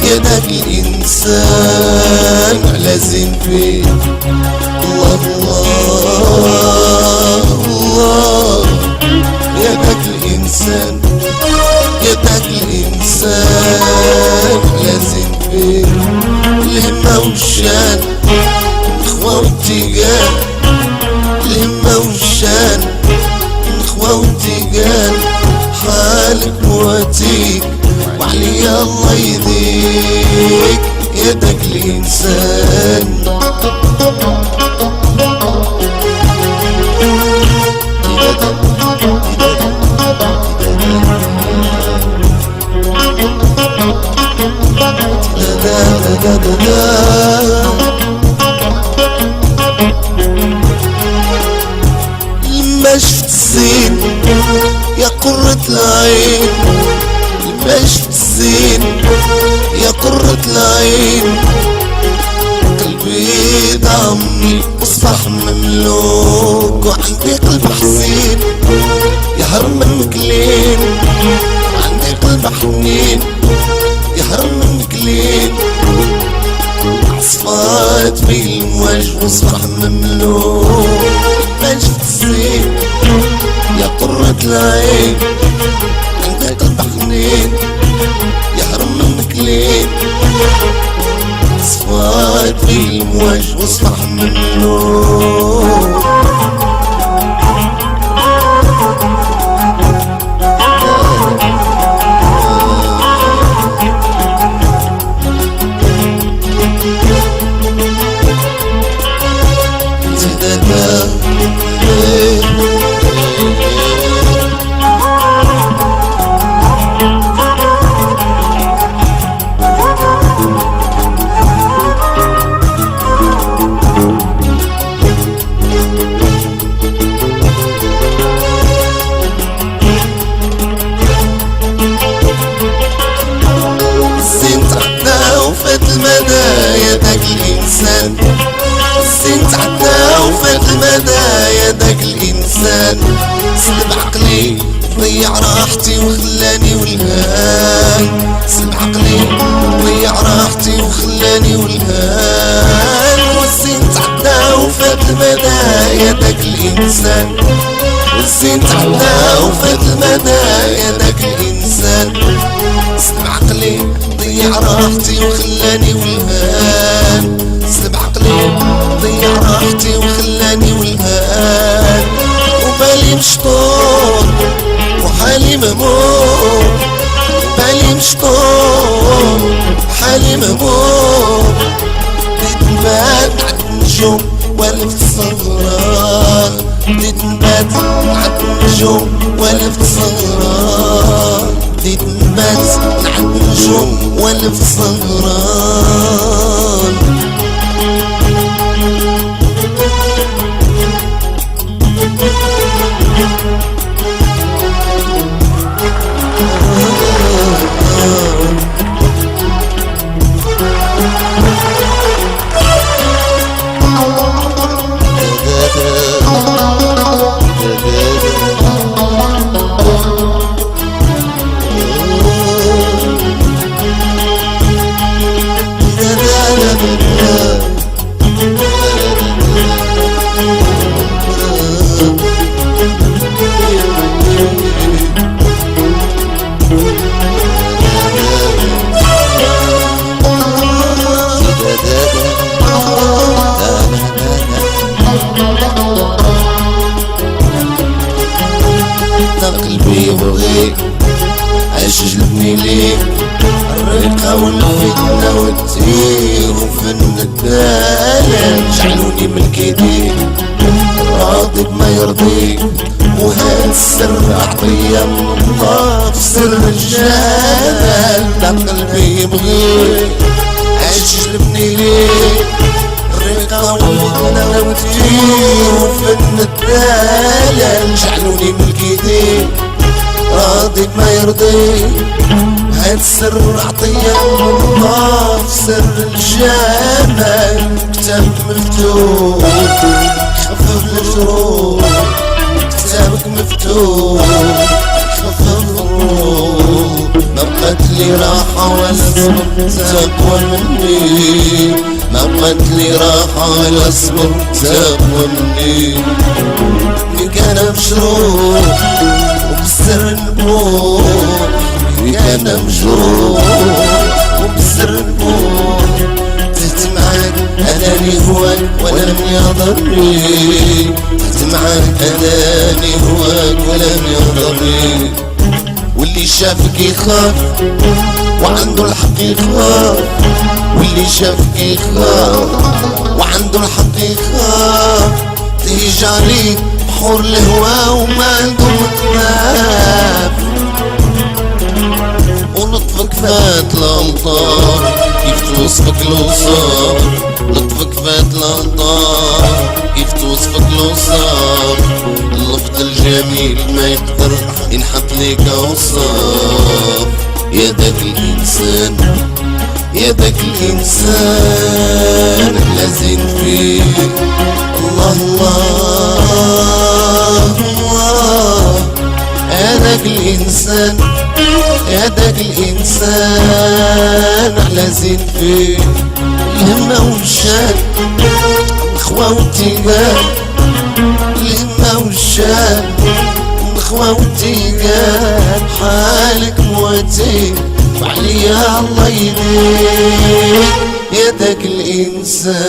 يدك الإنسان لازم فيه الله الله الله. يدك الإنسان لازم فيه الهمة والشان الإخوة والتيجان، الهمة والشان الإخوة والتيجان. حالك مواتيك وعلي الله يديك يدك الإنسان. لما شفت الزين يا قرة العين، لما شفت الزين يا قرة العين. قلبي ضمني وصبح مملوك وعندي قلب حزين يهرب منك لين، عندي قلب حنين يهرب منك لين. عصفات في المواج وصبح مملوك. لما شفت الزين يا قرة العين، عندي قلب حنين يهرب منك لين. صفات في المواج واصبح مملوك. يدك الإنسان الزين تعدى وفات المدى. يدك الإنسان سلب عقلي ضيع راحتي وخلاني والهان، سلب عقلي ضيع راحتي وخلاني والهان. والزين تعدى وفات المدى يدك الإنسان، والزين تعدى وفات المدى يدك الإنسان. سلب عقلي ضيع راحتي وخلاني والهان، سلب عقلي ضيع راحتي وخلاني والهان. وبالي مشطور وحالي مموت، بالي مشطور وحالي مموت. بديت نبات عند النجوم والفت الصغران، بديت نبات عند النجوم والفت الصغران. بديت نبات عند النجوم والفت الصغران. تا قلبي يبغيك عاش جلبني ليك الرقة والفتنة والتيه وفن الدلال جعلوني ملك ايديك راضي بما يرضيك وهذا السر عطية من الله في سر الجمال تا قلبي يبغيك عاش جلبني ليك الرقة والفتنة والتيه وفن الدلال جعلوني ملك ايديك راضي بما يرضيك هاد السر عطية من الله في سر الجمال كتاب مفتوح خفف الجروح كتابك مفتوح خفف الروح ما بقات لي راحة ولا صبر تقوى مني ما بقات لي راحة ولا صبر تقوى مني فيك أنا مجروح وبسر نبوح فيك أنا مجروح وبسر نبوح تهت معاك أناني هواك ولم يضرني تهت معاك أناني هواك ولم يضرني واللي شافك يخاف وعنده الحق يخاف واللي شافك يخاف وعنده الحق يخاف تيجي عليك بحور الهوى وما عنده مطلاب ولطفك فات الأمطار كيف توصفك الوصاف لطفك فات الأمطار كيف توصفك الوصاف اللفظ الجميل ما يقدر ينحط ليك أوصاف يا داك الإنسان يا داك الإنسان لازم فيك الله الله الله يا داك الإنسان يا داك الإنسان على زين فيه الهمة والشان الخوة والتيجان الهمة والشان الخوة والتيجان حالك مواتيك وعليا الله يديك يا داك الإنسان